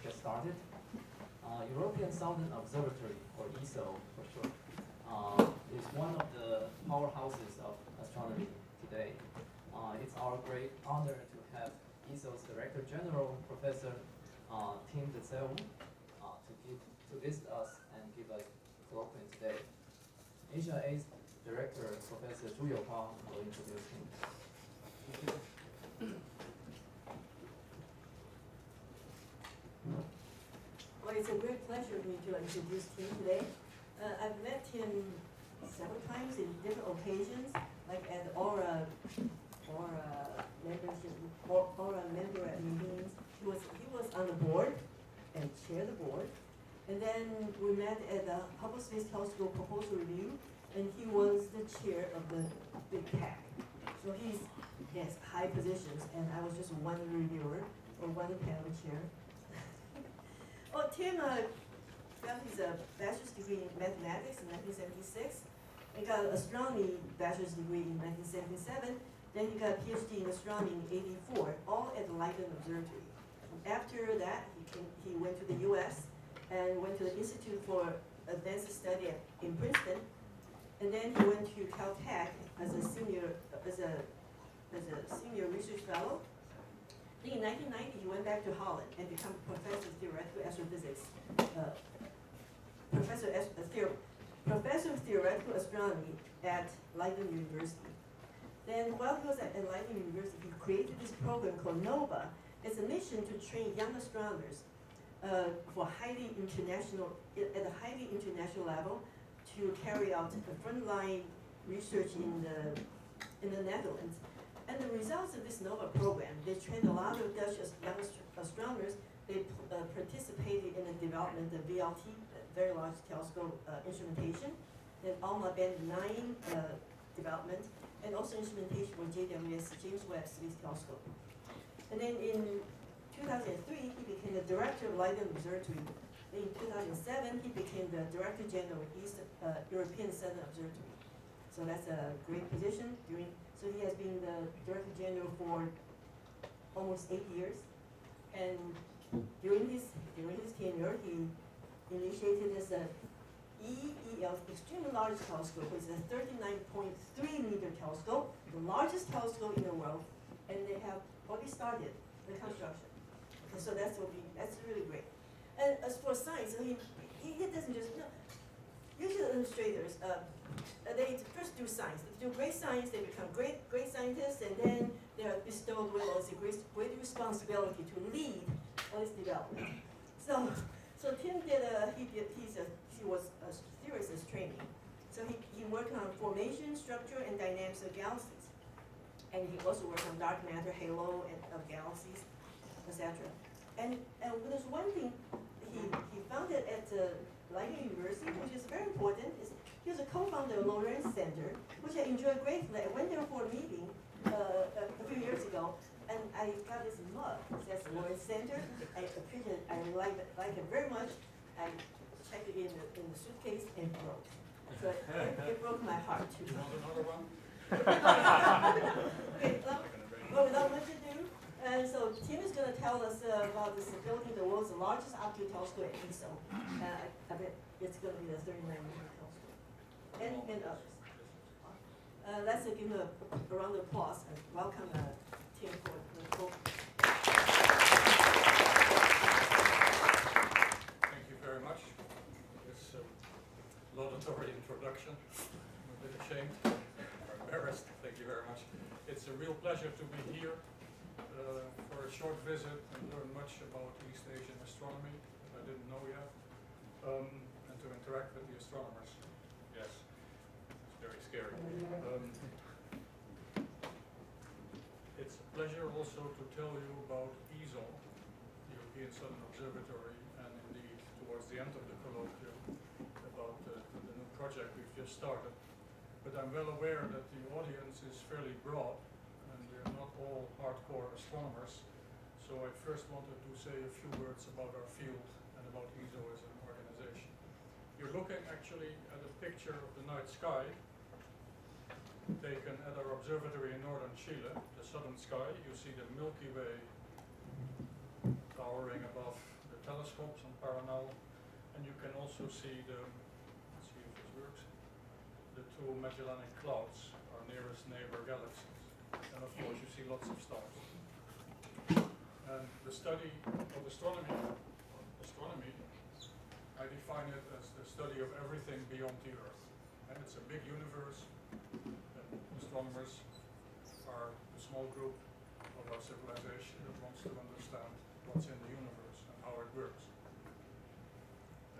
get started. European Southern Observatory, or ESO for short, is one of the powerhouses of astronomy today. It's our great honor to have ESO's Director General, Professor Tim de Zeeuw, to visit us and give a colloquium today. ASIAA's Director, Professor Zeeuw will introduce him. Well, it's a great pleasure for me to introduce Tim today. I've met him several times in different occasions, like at Aura member meetings. He was on the board and chaired the board. And then we met at the Hubble Space Telescope proposal review, and he was the chair of the big pack. So he has high positions, and I was just one reviewer or one panel chair. Well, Tim got his bachelor's degree in mathematics in 1976. He got an astronomy bachelor's degree in 1977. Then he got a PhD in astronomy in '84, all at the Leiden Observatory. After that, he went to the U.S. and went to the Institute for Advanced Study in Princeton. And then he went to Caltech as a senior research fellow. In 1990, he went back to Holland and became professor of theoretical astrophysics, professor of theoretical astronomy at Leiden University. Then while he was at Leiden University, he created this program called NOVA. It's a mission to train young astronomers for at a highly international level to carry out the frontline research in the Netherlands. And the results of this NOVA program, they trained a lot of Dutch young astronomers. They participated in the development of VLT, Very Large Telescope instrumentation, then ALMA Band 9 development, and also instrumentation for JWS, James Webb Space Telescope. And then in 2003, he became the director of Leiden Observatory. In 2007, he became the Director General of European Southern Observatory. So that's a great position. So he has been the Director General for almost 8 years. And during his tenure, he initiated this EEL, Extremely Large Telescope, which is a 39.3 meter telescope, the largest telescope in the world. And they have already started the construction. Okay, so that's really great. And as for science, he doesn't just, usually administrators, they first do science. They do great science, they become great scientists, and then they are bestowed with also great responsibility to lead all this development. So Tim he was a theorist training. So he worked on formation, structure, and dynamics of galaxies. And he also worked on dark matter, halo of galaxies, etc. And there's one thing he found it at Leiden University, which is very important. He was a co-founder of Lorentz Center, which I enjoyed greatly. I went there for a meeting a few years ago, and I got this mug that says Lorentz Center. I appreciate it. I like it very much. I checked it in the suitcase and broke. So it broke my heart too. You want another one? Okay, well, without much ado, and so Tim is going to tell us about this building the world's largest optical telescope at ESO. I bet it's going to be the 39-meter telescope, and others. Let's give him a round of applause and welcome Tim for the talk. Thank you very much. This laudatory introduction. I'm a bit ashamed or embarrassed. Thank you very much. It's a real pleasure to be here for a short visit and learn much about East Asian astronomy that I didn't know yet, and to interact with the astronomers. Yes, it's very scary. It's a pleasure also to tell you about ESO, European Southern Observatory, and indeed towards the end of the colloquium about the new project we've just started. But I'm well aware that the audience is fairly broad, and they're not all hardcore astronomers. So I first wanted to say a few words about our field and about ESO as an organization. You're looking actually at a picture of the night sky taken at our observatory in northern Chile, the southern sky. You see the Milky Way towering above the telescope. telescopes on parallel, and you can also see the, let's see if this works, the two Magellanic Clouds, our nearest neighbor galaxies. And of course you see lots of stars. And the study of astronomy, I define it as the study of everything beyond the Earth. And it's a big universe, and astronomers are a small group of our civilization that wants to understand what's in the universe and how it works.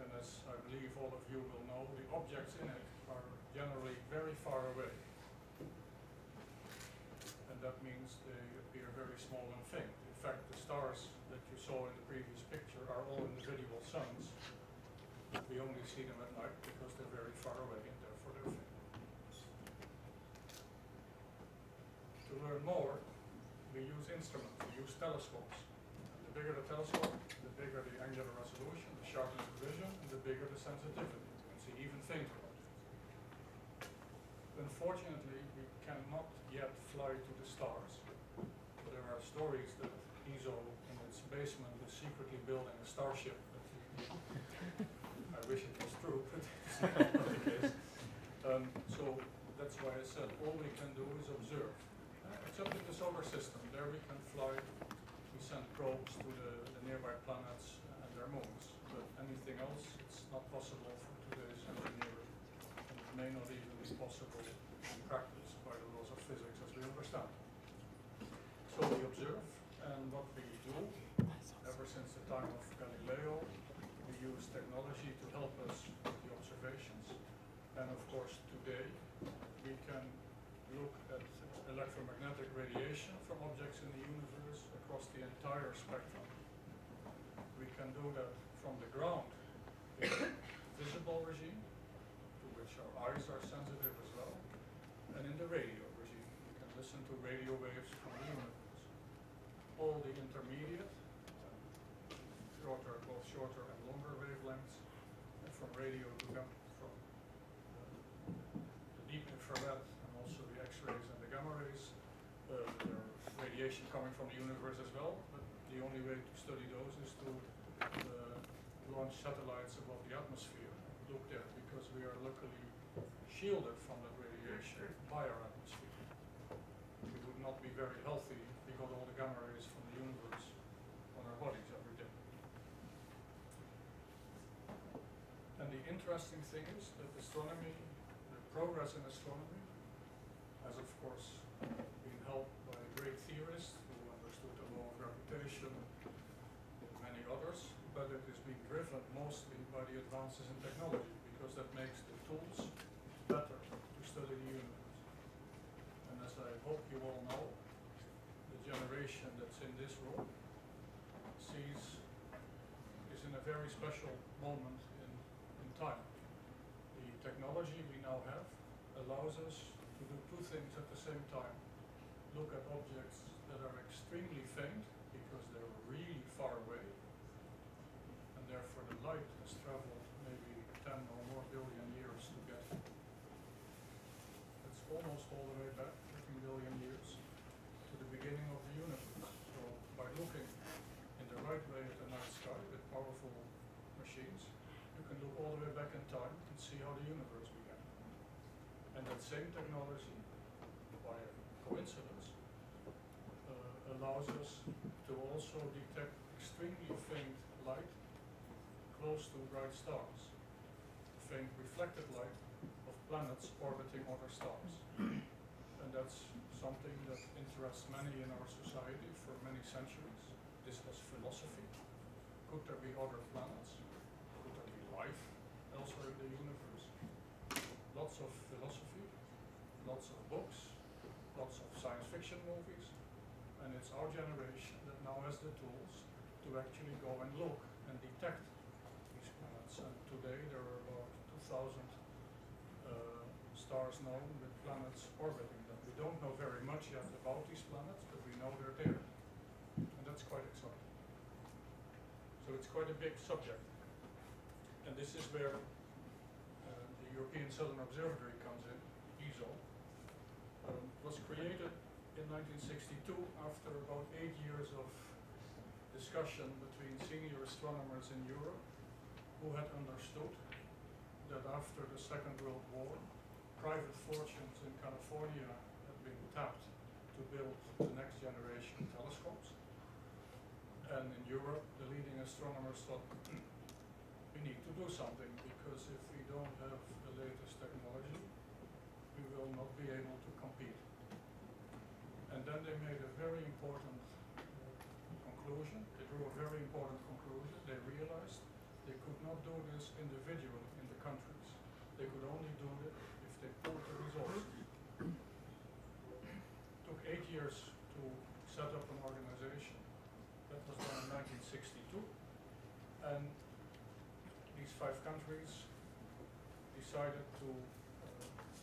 And as I believe all of you will know, the objects in it are generally very far away. And that means they appear very small and faint. In fact, the stars that you saw in the previous picture are all individual suns. We only see them at night because they're very far away and therefore they're faint. To learn more, we use instruments, we use telescopes. And the bigger the telescope, the bigger the angular resolution, the sharpness of vision, and the bigger the sensitivity. You can see even fainter objects. Unfortunately, we cannot yet fly to the stars. There are stories that ESO in its basement is secretly building a starship. I wish it was true, but it's not the case. So that's why I said all we can do is observe. Except in the solar system, there we can fly. We send probes to the nearby planets and their moons. But anything else, it's not possible for today's engineering. And it may not even be possible in practice by the laws of physics as we understand. So we observe, and what we do, ever since the time of Galileo, we use technology to help us with the observations. And of course today we can look at electromagnetic radiation from objects in the universe across the entire spectrum. We can do that from the ground in the visible regime, to which our eyes are sensitive as well, and in the radio regime. We can listen to radio waves from the universe. All the intermediate, both shorter and longer wavelengths, and from radio to from the deep infrared and also the X-rays and the gamma rays. There are radiation coming from the universe as well, but the only way to study those is to launch satellites above the atmosphere. Look there, because we are luckily shielded from that radiation by our atmosphere. We would not be very healthy if we got all the gamma rays from the universe on our bodies every day. And the interesting thing is that astronomy, the progress in astronomy, has of course been helped by great theorists who understood the law of gravitation and many others, but it is being driven mostly by the advances in technology, because that makes the tools better to study the universe. And as I hope you all know, the generation that's in this room is in a very special moment in time. The technology we now have allows us to do two things at the same time. Look at objects that are extremely faint because they're really far away, and therefore the light has traveled maybe 10 or more billion years to get here. It's almost all the way back, 13 billion years, to the beginning of the universe. So by looking in the right way at the night sky with powerful machines, you can look all the way back in time and see how the universe began. And that same technology, by coincidence, allows us to also detect extremely faint light close to bright stars, faint reflected light of planets orbiting other stars. And that's something that interests many in our society for many centuries. This was philosophy. Could there be other planets? Could there be life elsewhere in the universe? Lots of philosophy, lots of books, lots of science fiction movies, and it's our generation that now has the tools to actually go and look and detect these planets. And today there are about 2,000 stars known with planets orbiting them. We don't know very much yet about these planets, but we know they're there. And that's quite exciting. So it's quite a big subject. And this is where the European Southern Observatory comes in, ESO. Was created in 1962 after about 8 years of discussion discussion between senior astronomers in Europe who had understood that after the Second World War, private fortunes in California had been tapped to build the next generation telescopes. And in Europe, the leading astronomers thought, we need to do something, because if we don't have the latest technology, we will not be able to compete. And then they made a very important conclusion. They drew a very important conclusion. They realized they could not do this individually in the countries. They could only do it if they pooled the resources. It took 8 years to set up an organization. That was done in 1962. And these 5 countries decided to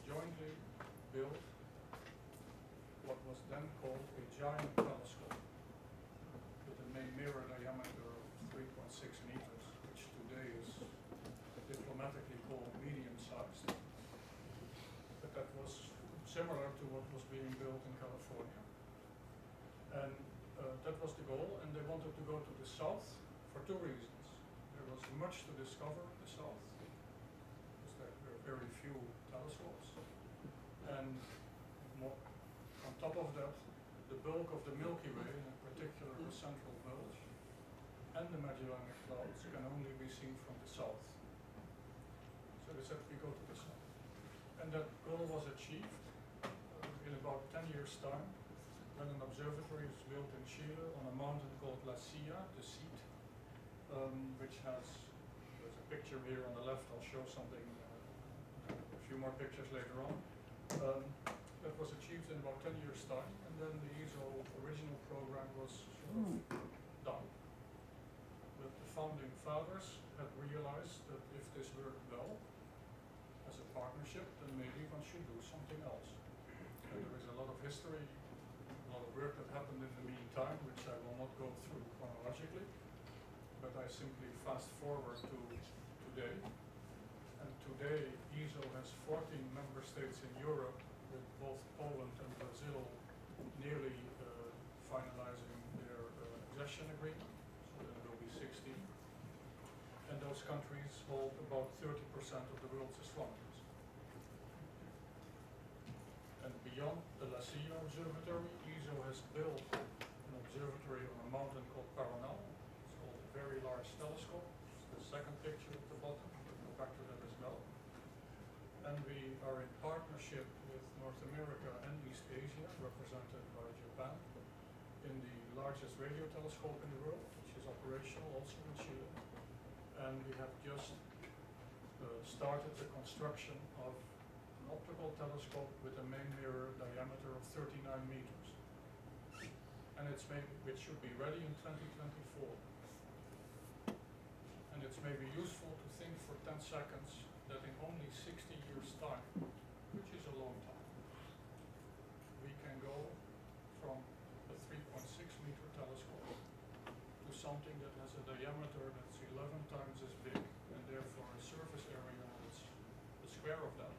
jointly build what was then called a giant telescope with a main mirror diameter of 3.6 meters, which today is diplomatically called medium-sized. But that was similar to what was being built in California. And that was the goal, and they wanted to go to the south for 2 reasons. There was much to discover in the south, because there were very few telescopes. And more, on top of that, the bulk of the Milky Way, and in particular the central bulge, and the Magellanic Clouds can only be seen from the south. So they said we go to the south. And that goal was achieved in about 10 years' time, when an observatory is built in Chile on a mountain called LaSilla, the seat, which has, there's a picture here on the left, I'll show something, a few more pictures later on. That was achieved in about 10 years' time, and then the ESO original program was sort of done. But the founding fathers had realized that if this worked well as a partnership, then maybe one should do something else. And there is a lot of history, a lot of work that happened in the meantime, which I will not go through chronologically, but I simply fast forward to today. And today, ESO has 14 member states in Europe, with both Poland and Brazil nearly finalizing their accession agreement, so there will be 16. And those countries hold about 30% of the world's astronomers. And beyond the LaSilla Observatory, ESO has built an observatory on a mountain called Paranal. It's called a very large telescope. It's the second picture at the bottom. We'll go back to that as well. And we are in partnership with North America and East Asia, represented by Japan, in the largest radio telescope in the world, which is operational also in Chile. And we have just started the construction of an optical telescope with a main mirror diameter of 39 meters. And it should be ready in 2024. And it's maybe useful to think for 10 seconds that in only 60 years' time, which is a long time, we can go from a 3.6 meter telescope to something that has a diameter that's 11 times as big, and therefore a surface area that's the square of that,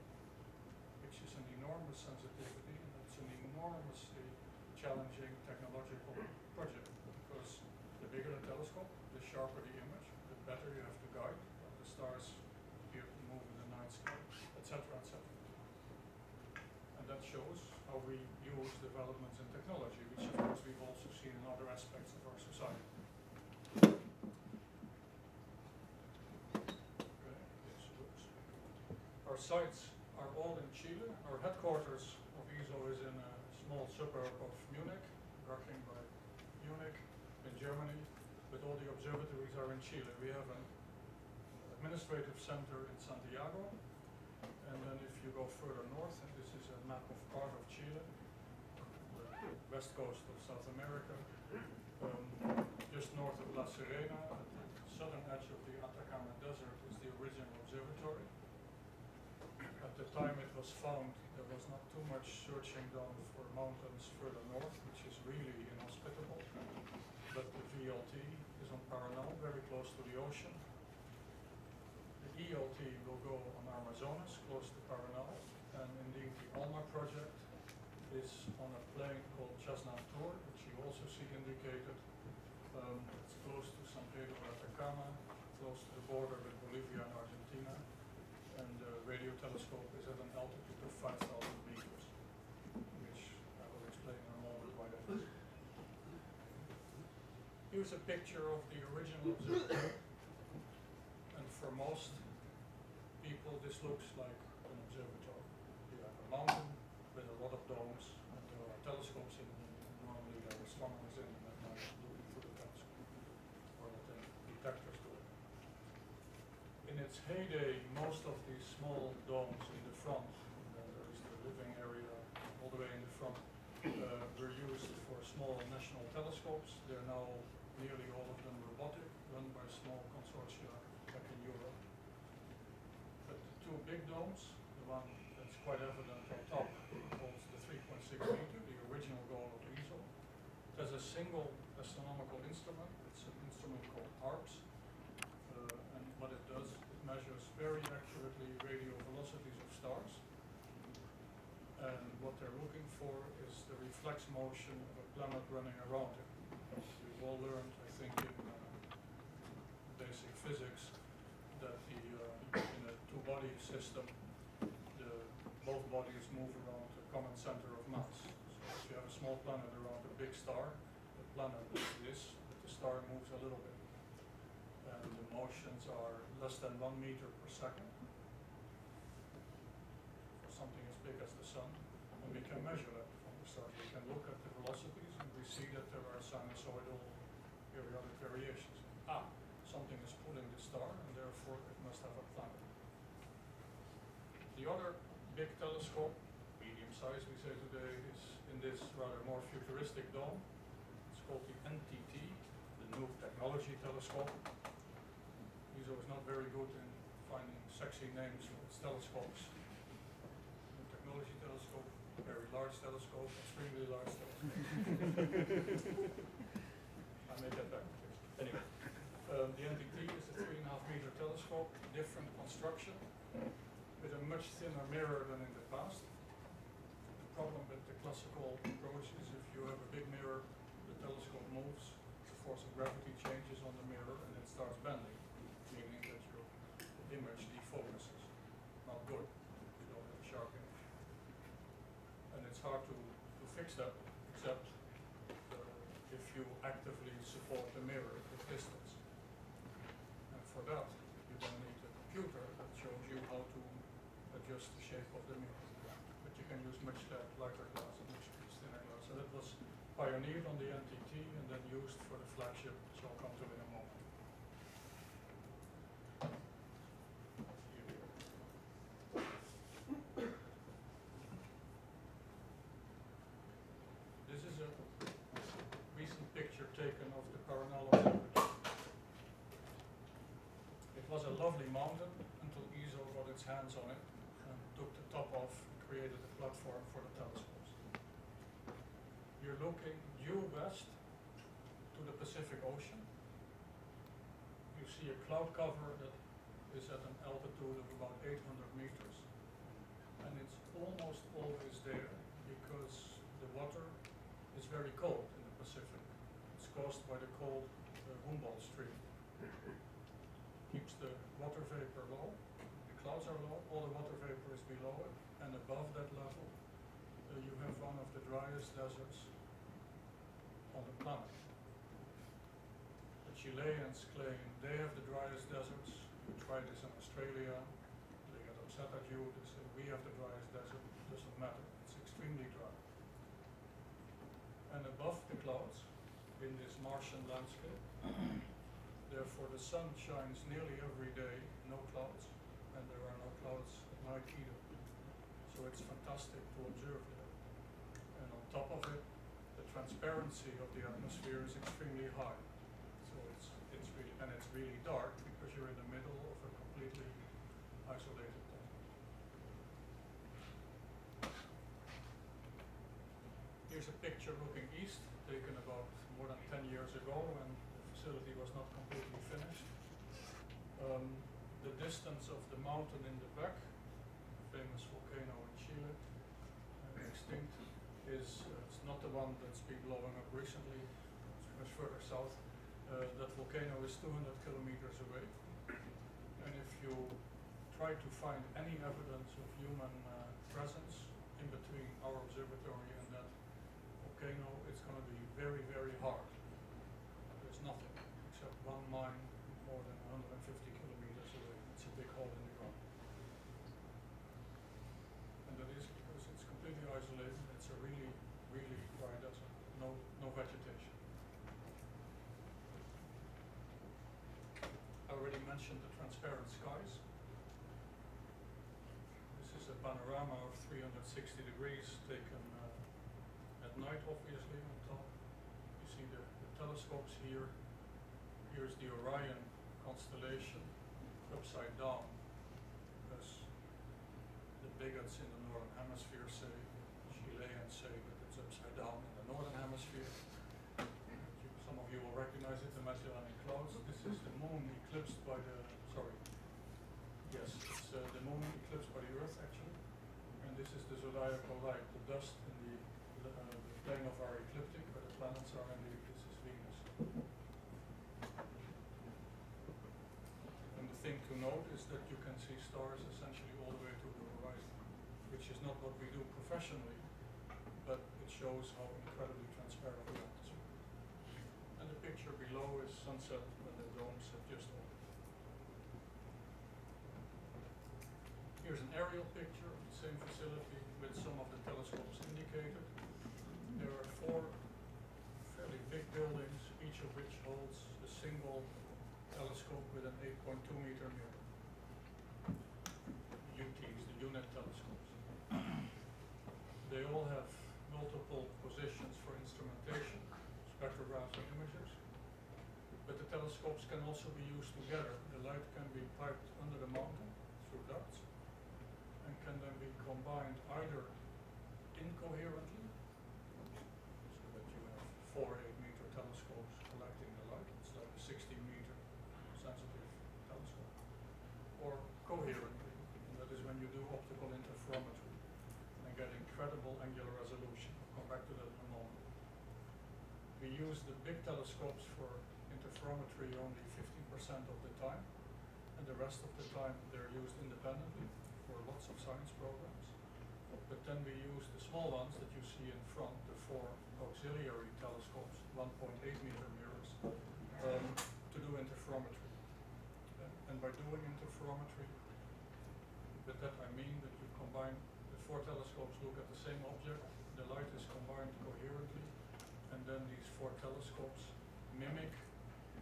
which is an enormous sensitivity, and it's an enormously challenging technological project, because the bigger the telescope, the sharper the image, the better you have to guide, the stars appear to move in the night sky, etc., etc. And that shows how we use developments in technology, which of course we've also seen in other aspects of our society. Okay, yes, oops. Our sites are all in Chile. Our headquarters of ESO is in a small suburb of Munich, Garching by Munich, in Germany, but all the observatories are in Chile. We have an administrative center in Santiago, and then if you go further north, and this is a map of part of Chile, the west coast of South America, just north of La Serena, at the southern edge of the Atacama Desert, is the original observatory. At the time it was found, there was not too much searching done for mountains further north, which is really inhospitable. But the VLT is on Paranal, very close to the ocean. The ELT will go on Amazonas, close to Paranal. And indeed, the ALMA project is on a plane called Chasnantur, which you also see indicated. It's close to the border with Bolivia and Argentina, and the radio telescope is at an altitude of 5,000 meters, which I will explain in a moment why that is. Here's a picture of the original observatory, and for most people this looks like an observatory. You have a mountain with a lot of domes, and there are telescopes in them. Normally there are astronomers in them at night looking for the telescope, or that the detectors do it. In its heyday, most of these small domes in the front, and then there is the living area all the way in the front, were used for small national telescopes. They're now nearly all of them robotic, run by small consortia back in Europe. But the two big domes, the one that's quite evident on top, holds the 3.6 meter, the original goal of ESO. It has a single astronomical instrument. It's an instrument called ARPS. And what it does, it measures very accurately radio velocities of stars. And what they're looking for is the reflex motion of a planet running around it. We've all learned, I think, in basic physics that in a two-body system, both bodies move around a common center of mass. So if you have a small planet around a big star, the planet is this, but the star moves a little bit. And the motions are less than 1 meter per second for something as big as the sun. And we can measure that from the stars. We can look at the velocities and we see that there are sinusoidal periodic variations. Something is pulling the star and therefore it must have a planet. The other big telescope, medium size we say today, is in this rather more futuristic dome. It's called the NTT, the New Technology Telescope. ESO is not very good in finding sexy names for its telescopes. New Technology Telescope, very large telescope, extremely large telescope. I may get back to this. Anyway, the NTT is a 3.5 meter telescope, different construction, with a much thinner mirror than in the past. The problem with the classical approach is if you have a big mirror, the telescope moves, the force of gravity changes on the mirror and it starts bending, meaning that your image defocuses. Not good, you don't have a sharp image. And it's hard to fix that, except if you actively support the mirror at distance. And for that, you then need a computer that shows you how to adjust the shape of the mirror. But you can use much lighter glass and much thinner glass. So that was pioneered on the NTT and then used for the flagship, which I'll come to in a moment. This is a recent picture taken of the Paranal Observatory. It was a lovely mountain until ESO got its hands on it and took the top off and created a platform for the telescopes. You're looking due west to the Pacific Ocean. You see a cloud cover that is at an altitude of about 800 meters. And it's almost always there because the water is very cold in the Pacific. It's caused by the cold Humboldt Stream. Keeps the water vapor low, the clouds are low, all the water vapor is below it, and above that level you have one of the driest deserts on the planet. The Chileans claim they have the driest deserts. You try this in Australia, they get upset at you, they say we have the driest desert. It doesn't matter, it's extremely dry. And above the clouds, in this Martian landscape, therefore the sun shines nearly every day, no clouds, and there are no clouds at night either. So it's fantastic to observe there. And on top of it, the transparency of the atmosphere is extremely high. So it's really dark because you're in the middle of a completely isolated desert. Here's a picture looking east, taken about more than 10 years ago when the facility was not completely finished. The distance of the mountain in the back, famous volcano in Chile, extinct, is it's not the one that's been blowing up recently, it's much further south. That volcano is 200 kilometers away. And if you try to find any evidence of human presence in between our observatory and that volcano, it's going to be very, very hard. There's nothing except one mine more than 150 kilometers away. It's a big hole in the ground. And that is because it's completely isolated. It's a really, really dry desert. No vegetation. I already mentioned the transparent skies. This is a panorama of 360 degrees taken at night, obviously, on top. You see the telescopes here. Here's the Orion constellation upside down, because the bigots in the northern hemisphere say, Chileans say that it's upside down in the northern hemisphere. Some of you will recognize it, the Magellanic Clouds. This is the moon eclipsed by the, it's the moon eclipsed by the Earth, actually. And this is the zodiacal light, the dust in the plane of our ecliptic, where the planets are, and this is Venus. And the thing to note is that you can see stars essentially all the way to the horizon, which is not what we do professionally, but it shows how incredibly transparent the atmosphere is. And the picture below is sunset when the domes have just opened. Here's an aerial picture of the same facility with some of the telescopes indicated. There are 4 fairly big buildings, each of which holds a single telescope with an 8.2 meter mirror. UTs, the unit telescopes. They all have multiple positions for instrumentation, spectrographs and imagers. But the telescopes can also be used together. The light can be piped under the mountain through ducts and can then be combined either incoherently, so that you have 4 8-meter telescopes collecting the light. It's like a 16-meter sensitive telescope. Or coherently, and that is when you do optical interferometry and get incredible angular resolution. I'll come back to that in a moment. We use the big telescopes for interferometry only 50% of the time, and the rest of the time they're used independently for lots of science programs. But then we use the small ones that you see in front, the 4 auxiliary telescopes, 1.8 meter mirrors, to do interferometry. And by doing interferometry, with that I mean that you combine, the 4 telescopes look at the same object, the light is combined coherently, and then these 4 telescopes mimic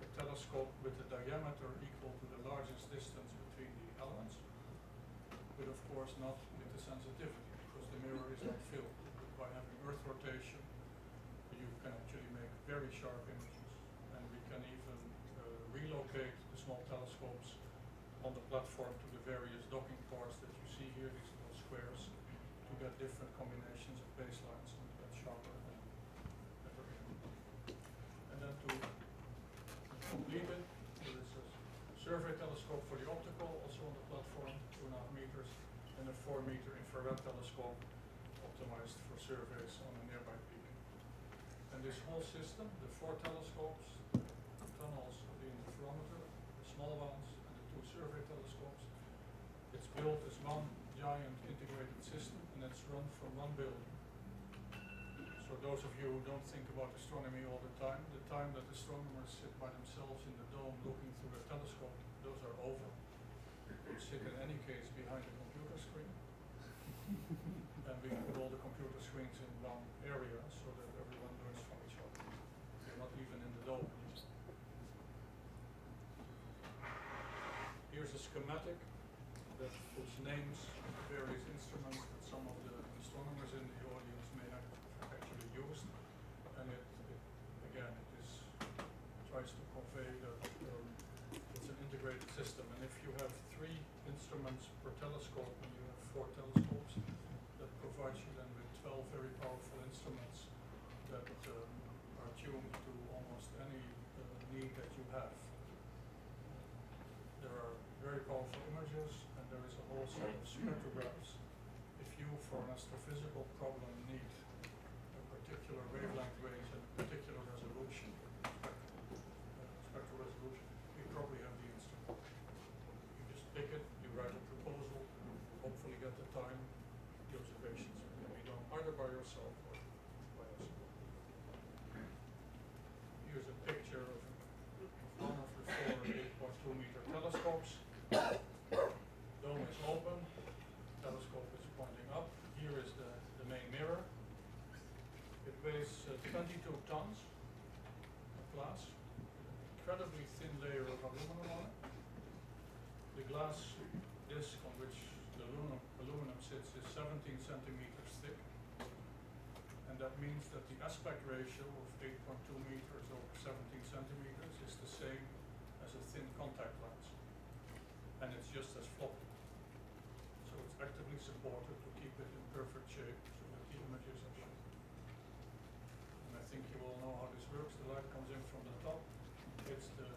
a telescope with a diameter equal to the largest distance between the elements, but of course not with the sensitivity, because the mirror is not filled. But by having Earth rotation, you can actually make very sharp images, and we can even relocate the small telescopes on the platform to the various docking ports that you see here, these little squares, to get different combinations of baselines and get sharper and better images. And then to complete it, there is a survey telescope for the optical, also on the platform, 2.5 meters, and a 4 meter infrared telescope optimized for surveys on a nearby peak. And this whole system, the 4 telescopes, the tunnels of the interferometer, the small ones, and the 2 survey telescopes, it's built as one giant integrated system, and it's run from one building. So those of you who don't think about astronomy all the time that astronomers sit by themselves in the dome looking through a telescope, those are over. They sit in any case behind a computer screen. And we put all the computer screens in one area so that everyone learns from each other. They're not even in the dome. Here's a schematic that puts names to various instruments that some of the astronomers in the audience may have actually used. And it tries to convey that it's an integrated system. And if you have 3 instruments per telescope and you have 4 telescopes, that provides you then with 12 very powerful instruments that are tuned to almost any need that you have. There are very powerful images, and there is a whole set of spectrographs. If you, for an astrophysical problem, need a particular wavelength range and a particular resolution, spectral resolution, we probably have the instrument. 2 tons of glass, incredibly thin layer of aluminum on it. The glass disc on which the aluminum sits is 17 centimeters thick, and that means that the aspect ratio of 8.2 meters over 17 centimeters is the same as a thin contact lens, and it's just as floppy. So it's actively supported to keep it in perfect shape so that the images are sharp. And I think you all know how this works. The light comes in from the top, hits the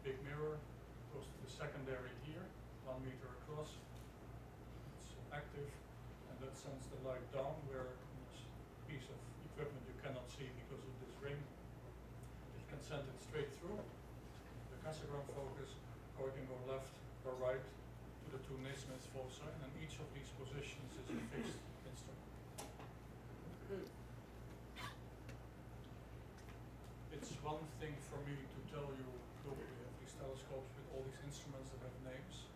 big mirror, goes to the secondary here, 1 meter across. It's active, and that sends the light down where this piece of equipment you cannot see because of this ring. It can send it straight through the cassegrain focus, or it can go left or right to the 2 Naismith foci, and each of these positions is a fixed instrument. It's one thing for me to tell you, look, we have these telescopes with all these instruments that have names.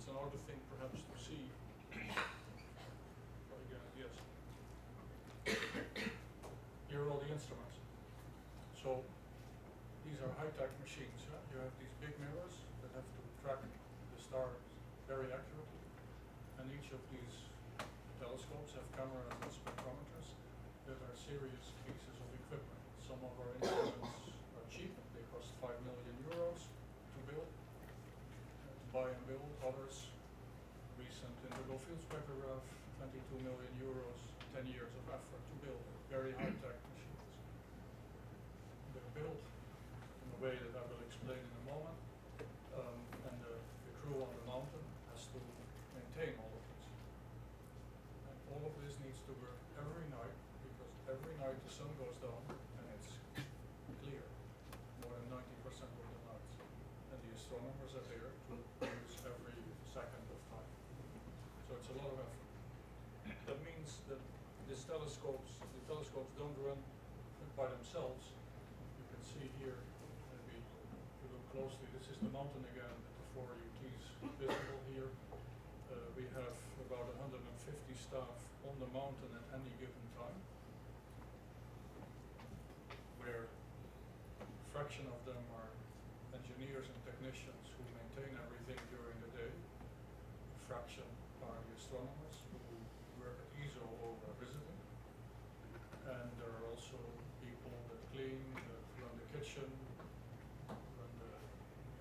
It's another thing perhaps to see. Yes. Here are all the instruments. So these are high-tech machines. You have these big mirrors that have to track the stars very accurately, and each of these telescopes have cameras and spectrometers that are serious pieces of equipment. Some of our instruments are cheap; they cost 5 million euros to build, to buy and build. Others, recent integral field spectrograph, 22 million euros, 10 years of effort to build very high-tech machines. They're built in a way that I will explain in a moment, and the crew on the mountain has to maintain all of this. And all of this needs to work every night, because every night the sun goes down and it's clear, more than 90% of the nights. And the astronomers are there to use every second of time. So it's a lot of effort. That means that the telescopes don't run by themselves. You can see here, maybe if you look closely, this is the mountain again with the 4 UTs visible here. We have about 150 staff on the mountain at any given time, where a fraction of them are engineers and technicians who maintain everything during the day. A fraction are the astronomers who work at ESO over visiting. And there are also people that clean, that run the kitchen, run the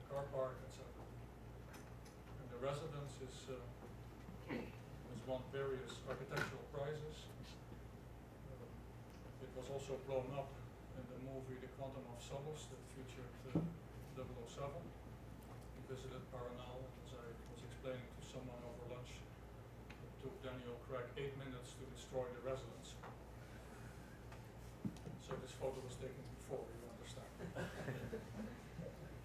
car park, etc. And the residence has won various architectural prizes. It was also blown up in the movie The Quantum of Solace that featured 007. We visited Paranal, and as I was explaining to someone over lunch, it took Daniel Craig 8 minutes to destroy the residence. So this photo was taken before, you understand.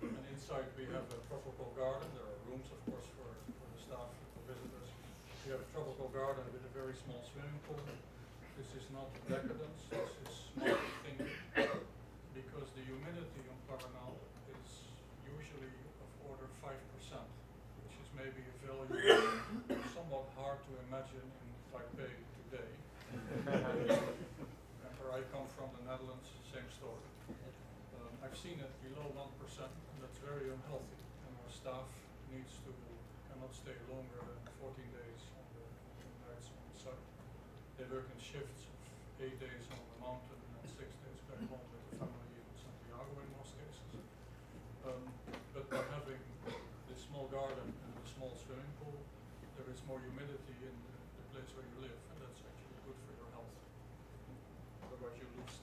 And inside we have a tropical garden. There are rooms, of course, for the staff, for visitors. We have a tropical garden with a very small swimming pool. This is not decadence, this is smart thinking, because the humidity on Paranal is usually of order 5%, which is maybe a value somewhat hard to imagine in Taipei today. Where I come from, the Netherlands, same story. I've seen it below 1%, and that's very unhealthy. And our staff cannot stay longer than 14 days on the nights on the site. They work in shifts of 8 days on the mountain and 6 days back home with the family in Santiago in most cases. But by having this small garden and a small swimming pool, there is more humidity in the place where you live, and that's actually good for your health. Otherwise you lose